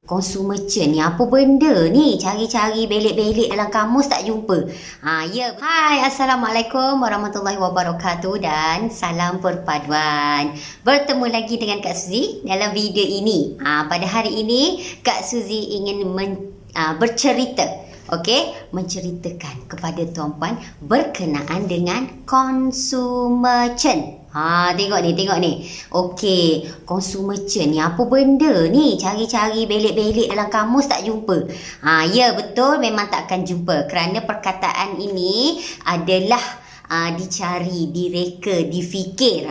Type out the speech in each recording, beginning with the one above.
consumer chain ni apa benda ni? Cari-cari belik-belik dalam kamus tak jumpa. Ya. Hai, Assalamualaikum warahmatullahi wabarakatuh dan salam perpaduan. Bertemu lagi dengan Kak Suzy dalam video ini. Pada hari ini Kak Suzy ingin bercerita, menceritakan kepada tuan-puan berkenaan dengan consumer chain. Tengok ni. Consumer chain ni apa benda ni? Cari-cari belik-belik dalam kamus tak jumpa. Ya, betul, memang tak akan jumpa kerana perkataan ini adalah dicari, direka, difikir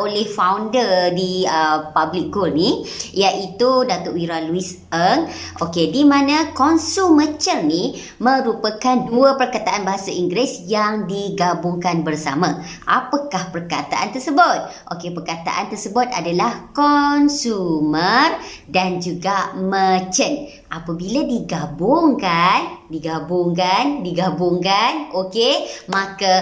oleh founder di Public Gold ni, iaitu Datuk Wira Louis Ng. Di mana consumer chain ni merupakan dua perkataan bahasa Inggeris yang digabungkan bersama. Apakah perkataan tersebut? Perkataan tersebut adalah consumer dan juga merchant. Apabila digabungkan, maka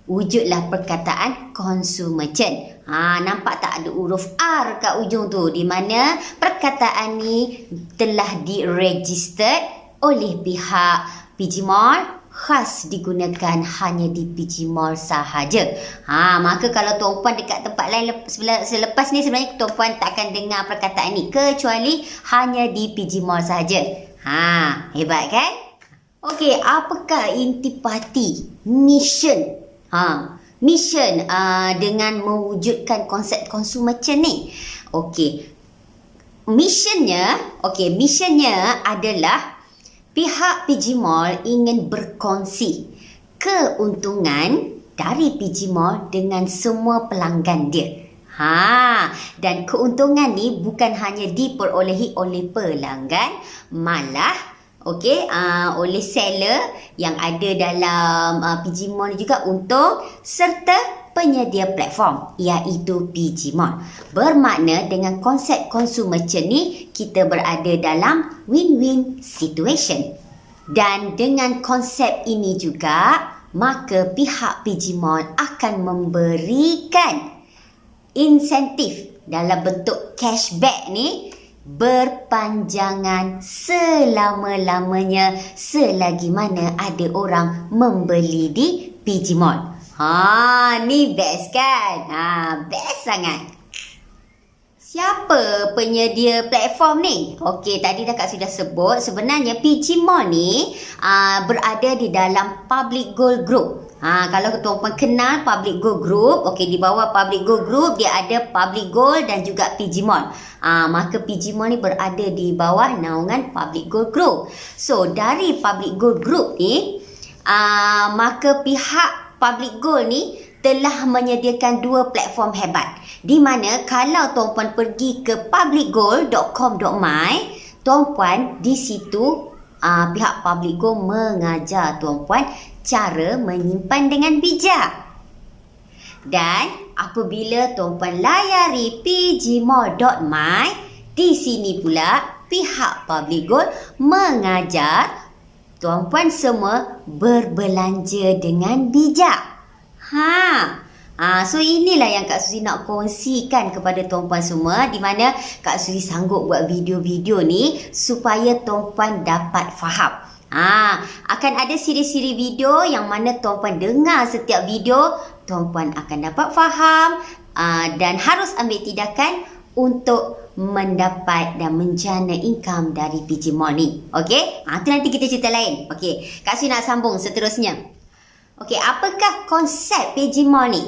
wujudlah perkataan consumer chain. Nampak tak ada huruf R kat ujung tu, di mana perkataan ni telah diregister oleh pihak PG Mall, khas digunakan hanya di PG Mall sahaja. Maka kalau tuan-puan dekat tempat lain selepas ni, sebenarnya tuan-puan takkan dengar perkataan ni kecuali hanya di PG Mall sahaja. Hebat kan? Apakah intipati, mission dengan mewujudkan konsep consumer chain ni? Missionnya adalah pihak PG Mall ingin berkongsi keuntungan dari PG Mall dengan semua pelanggan dia. Dan keuntungan ni bukan hanya diperolehi oleh pelanggan, malah oleh seller yang ada dalam PG Mall juga untung, serta penyedia platform iaitu PG Mall. Bermakna dengan konsep consumer chain ni kita berada dalam win-win situation. Dan dengan konsep ini juga, maka pihak PG Mall akan memberikan insentif dalam bentuk cashback ni berpanjangan selama-lamanya selagi mana ada orang membeli di PG Mall. Ni best kan? Best sangat. Siapa penyedia platform ni? Tadi dah Kak sudah sebut, sebenarnya PG Mall ni berada di dalam Public Gold Group. Kalau tuan-puan kenal Public Gold Group, di bawah Public Gold Group dia ada Public Gold dan juga PG Mall. Maka PG Mall ni berada di bawah naungan Public Gold Group. So dari Public Gold Group ni, maka pihak Public Gold ni telah menyediakan dua platform hebat, di mana kalau tuan-puan pergi ke publicgold.com.my, tuan-puan di situ pihak Public Gold mengajar tuan-puan cara menyimpan dengan bijak. Dan apabila tuan-puan layari pgmall.my, di sini pula pihak Public Gold mengajar tuan-puan semua berbelanja dengan bijak. So inilah yang Kak Suzy nak kongsikan kepada tuan-puan semua, di mana Kak Suzy sanggup buat video-video ni supaya tuan-puan dapat faham. Akan ada siri-siri video yang mana tuan-puan dengar setiap video, tuan-puan akan dapat faham dan harus ambil tindakan untuk mendapat dan menjana income dari PG Mall ni. Itu nanti kita cerita lain. Kak Suzy nak sambung seterusnya. Apakah konsep PG Mall ni?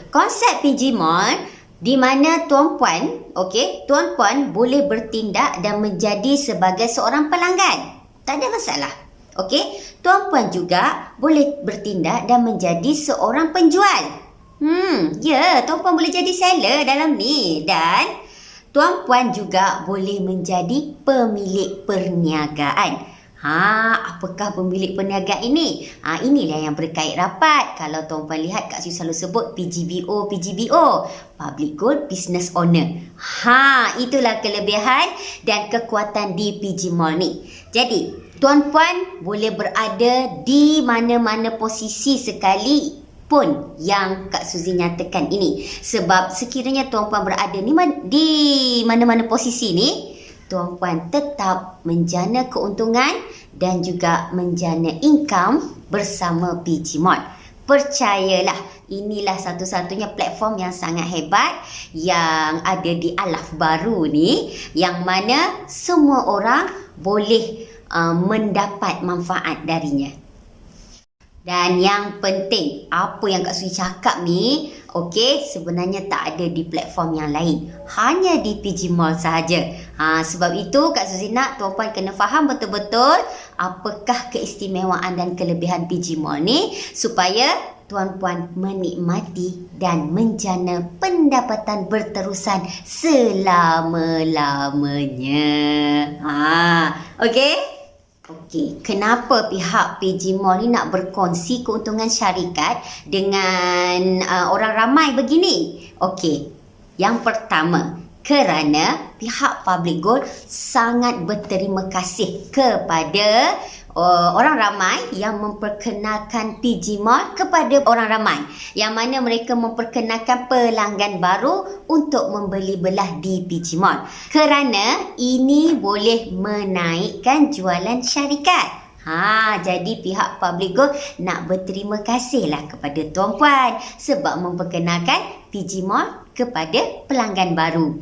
Konsep PG Mall di mana tuan-puan, tuan-puan boleh bertindak dan menjadi sebagai seorang pelanggan. Tak ada masalah. Tuan-puan juga boleh bertindak dan menjadi seorang penjual. Tuan-puan boleh jadi seller dalam ni. Dan tuan-puan juga boleh menjadi pemilik perniagaan. Apakah pemilik perniagaan ini? Inilah yang berkait rapat. Kalau tuan-puan lihat, Kak Suzy selalu sebut PGBO, Public Gold Business Owner. Itulah kelebihan dan kekuatan di PG Mall ni. Jadi, tuan-puan boleh berada di mana-mana posisi sekali pun yang Kak Suzy nyatakan ini. Sebab sekiranya tuan-puan berada di mana-mana posisi ni, tuan-puan tetap menjana keuntungan dan juga menjana income bersama PG Mall. Percayalah, inilah satu-satunya platform yang sangat hebat yang ada di Alaf Baru ni, yang mana semua orang boleh mendapat manfaat darinya. Dan yang penting, apa yang Kak Sui cakap ni, okey, sebenarnya tak ada di platform yang lain. Hanya di PG Mall sahaja. Sebab itu Kak Suzy nak tuan-puan kena faham betul-betul apakah keistimewaan dan kelebihan PG Mall ni, supaya tuan-puan menikmati dan menjana pendapatan berterusan selama-lamanya. Okey? Okey, kenapa pihak PG Mall ni nak berkongsi keuntungan syarikat dengan orang ramai begini? Okey, yang pertama, kerana pihak Public Gold sangat berterima kasih kepada orang ramai yang memperkenalkan PG Mall kepada orang ramai, yang mana mereka memperkenalkan pelanggan baru untuk membeli belah di PG Mall, kerana ini boleh menaikkan jualan syarikat. Jadi pihak Public Gold nak berterima kasihlah kepada tuan-puan sebab memperkenalkan PG Mall kepada pelanggan baru.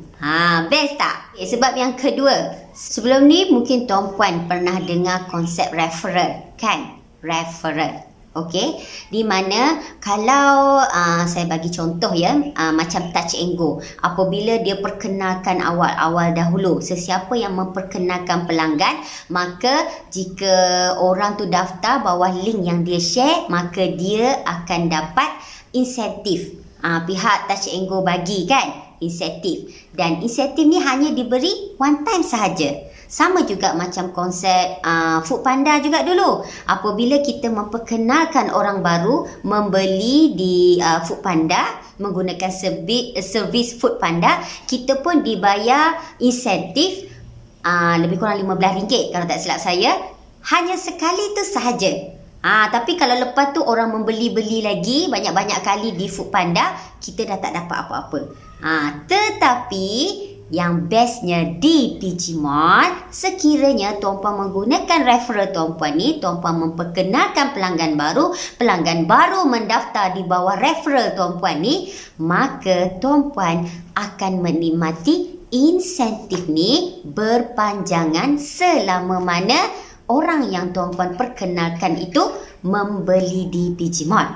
Best tak? Sebab yang kedua, sebelum ni mungkin tuan-puan pernah dengar konsep referral, kan? Referral. Okey, di mana kalau saya bagi contoh ya, macam Touch and Go, apabila dia perkenalkan awal-awal dahulu, sesiapa yang memperkenalkan pelanggan, maka jika orang tu daftar bawah link yang dia share, maka dia akan dapat insentif. Pihak Touch and Go bagi, kan, insentif, dan insentif ni hanya diberi one time sahaja. Sama juga macam konsep Food Panda juga dulu. Apabila kita memperkenalkan orang baru membeli di Food Panda, menggunakan servis Food Panda, kita pun dibayar insentif lebih kurang RM15 kalau tak silap saya. Hanya sekali tu sahaja. Tapi kalau lepas tu orang membeli-beli lagi banyak-banyak kali di Food Panda, kita dah tak dapat apa-apa. Tetapi yang bestnya di PG Mall, sekiranya tuan-puan menggunakan referral tuan-puan ni, tuan-puan memperkenalkan pelanggan baru mendaftar di bawah referral tuan-puan ni, maka tuan-puan akan menikmati insentif ni berpanjangan selama mana orang yang tuan-puan perkenalkan itu membeli di PG Mall.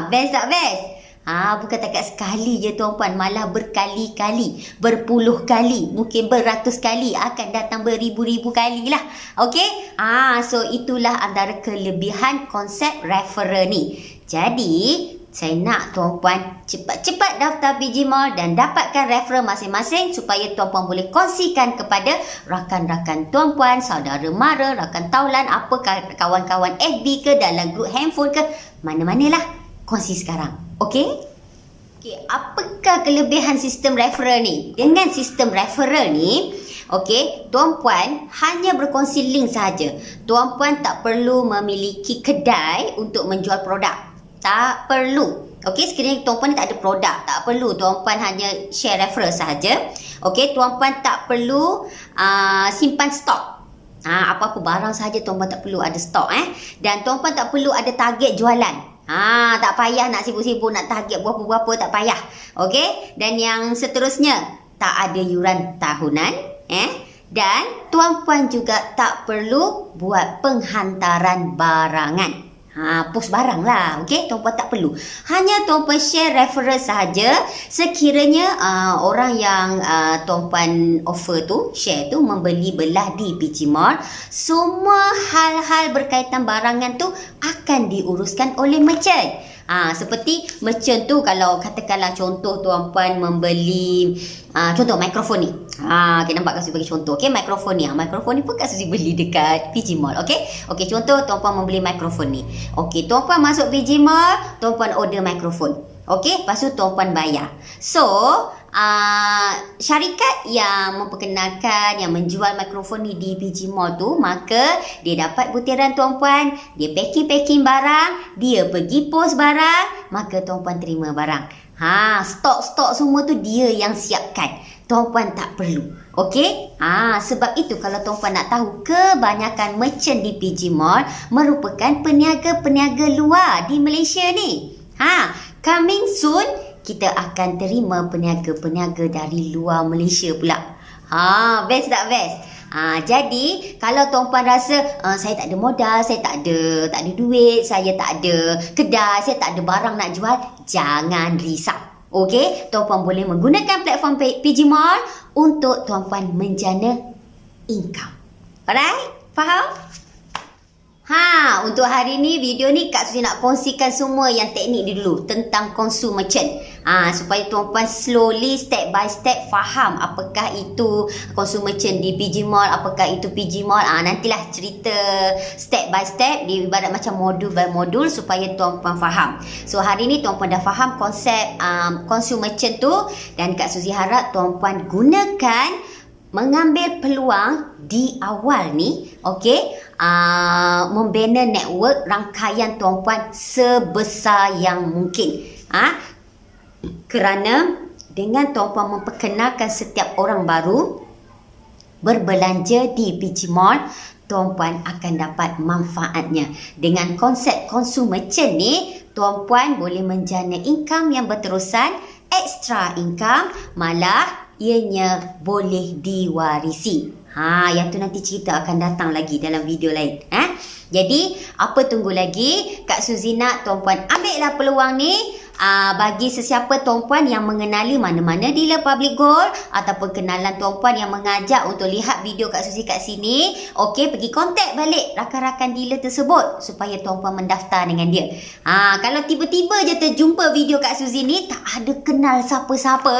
Best tak best? Bukan takat sekali je tuan-puan, malah berkali-kali, berpuluh kali, mungkin beratus kali, akan datang beribu-ribu kali lah. Okey? So itulah antara kelebihan konsep referral ni. Jadi, saya nak tuan-puan cepat-cepat daftar PG Mall dan dapatkan referral masing-masing supaya tuan-puan boleh kongsikan kepada rakan-rakan tuan-puan, saudara mara, rakan taulan, apa kawan-kawan FB ke, dalam grup handphone ke, mana-manalah. Kongsi sekarang. Okey? Apakah kelebihan sistem referral ni? Dengan sistem referral ni, okey, tuan-puan hanya berkongsi link sahaja. Tuan-puan tak perlu memiliki kedai untuk menjual produk. Tak perlu. Okey, sekiranya tuan-puan ni tak ada produk, tak perlu. Tuan-puan hanya share referral sahaja. Okey, tuan-puan tak perlu simpan stok. Apa-apa barang sahaja tuan-puan tak perlu ada stok. Dan tuan-puan tak perlu ada target jualan. Tak payah nak sibuk-sibuk nak target berapa-berapa, tak payah. Okey? Dan yang seterusnya, tak ada yuran tahunan, dan tuan-puan juga tak perlu buat penghantaran barangan. Post barang lah. Okey, tuan-puan tak perlu. Hanya tuan-puan share referral sahaja. Sekiranya orang yang tuan-puan offer tu, share tu, membeli belah di PG Mall, semua hal-hal berkaitan barangan tu akan diuruskan oleh merchant. Seperti merchant tu, kalau katakanlah contoh tuan-puan membeli contoh mikrofon ni. Okay, nampak Kak Suzy bagi contoh. Okay, mikrofon ni. Mikrofon ni pun Kak Suzy beli dekat PG Mall. Okay, contoh tuan-puan membeli mikrofon ni. Okay, tuan-puan masuk PG Mall, tuan-puan order mikrofon. Okay, lepas tu tuan-puan bayar. So, syarikat yang memperkenalkan, yang menjual mikrofon ni di PG Mall tu, maka dia dapat butiran tuan-puan, dia packing barang, dia pergi post barang, maka tuan-puan terima barang. Stok-stok semua tu dia yang siapkan. Tuan-puan tak perlu. Okey? Sebab itu kalau tuan-puan nak tahu, kebanyakan merchant di PG Mall merupakan peniaga-peniaga luar di Malaysia ni. Coming soon, kita akan terima peniaga-peniaga dari luar Malaysia pula. Best tak best? Jadi kalau tuan-puan rasa saya tak ada modal, saya tak ada duit, saya tak ada kedai, saya tak ada barang nak jual, jangan risau. Okey, tuan-puan boleh menggunakan platform PG Mall untuk tuan-puan menjana income. Alright? Faham? Untuk hari ni, video ni Kak Suzy nak kongsikan semua yang teknik dia dulu tentang consumer merchant. Supaya tuan-puan slowly, step by step faham apakah itu consumer merchant di PG Mall, apakah itu PG Mall. Nantilah cerita step by step, dia ibarat macam modul by modul supaya tuan-puan faham. So hari ni tuan-puan dah faham konsep consumer merchant tu, dan Kak Suzy harap tuan-puan gunakan, mengambil peluang di awal ni, okey, membina network rangkaian tuan-puan sebesar yang mungkin. Kerana dengan tuan-puan memperkenalkan setiap orang baru berbelanja di PG Mall, tuan-puan akan dapat manfaatnya. Dengan konsep consumer merchant ni, tuan-puan boleh menjana income yang berterusan, extra income, malah ianya boleh diwarisi. Yang tu nanti cerita akan datang lagi dalam video lain. Jadi, apa tunggu lagi? Kak Suzy nak tuan-puan ambillah peluang ni. Bagi sesiapa tuan-puan yang mengenali mana-mana dealer Public Gold, ataupun kenalan tuan-puan yang mengajak untuk lihat video Kak Suzy kat sini, okey, pergi kontak balik rakan-rakan dealer tersebut supaya tuan-puan mendaftar dengan dia. Kalau tiba-tiba je terjumpa video Kak Suzy ni, tak ada kenal siapa-siapa,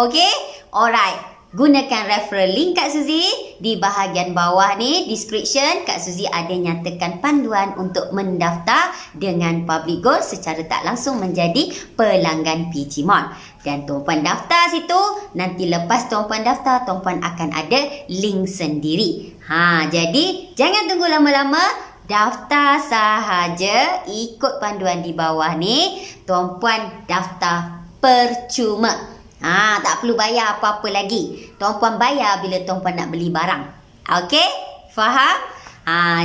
okey, alright, gunakan referral link Kak Suzy di bahagian bawah ni, description. Kak Suzy ada nyatakan panduan untuk mendaftar dengan Public Gold secara tak langsung menjadi pelanggan PG Mall. Dan tuan-puan daftar situ, nanti lepas tuan-puan daftar, tuan-puan akan ada link sendiri. Jadi jangan tunggu lama-lama, daftar sahaja, ikut panduan di bawah ni, tuan-puan daftar percuma. Tak perlu bayar apa-apa lagi. Tuan-puan bayar bila tuan-puan nak beli barang. Okey? Faham?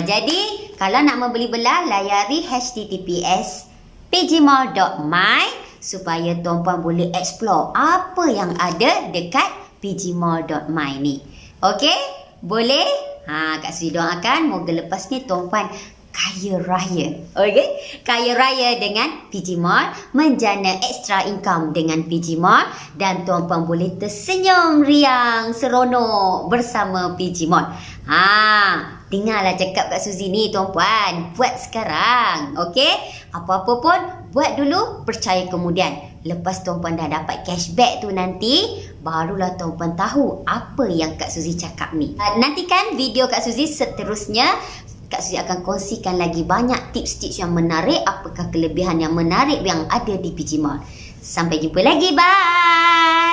Jadi, kalau nak membeli belah, layari https pgmall.my supaya tuan-puan boleh explore apa yang ada dekat pgmall.my ni. Okey? Boleh? Kak Suzy doakan moga lepas ni tuan-puan kaya raya. Okey? Kaya raya dengan PG Mall, menjana extra income dengan PG Mall, dan tuan-puan boleh tersenyum riang seronok bersama PG Mall. Dengarlah cakap Kak Suzy ni tuan-puan. Buat sekarang. Okey? Apa-apa pun buat dulu, percaya kemudian. Lepas tuan-puan dah dapat cashback tu nanti, barulah tuan-puan tahu apa yang Kak Suzy cakap ni. Nantikan video Kak Suzy seterusnya. Kak Suzy akan kongsikan lagi banyak tips-tips yang menarik, apakah kelebihan yang menarik yang ada di PG Mall. Sampai jumpa lagi. Bye!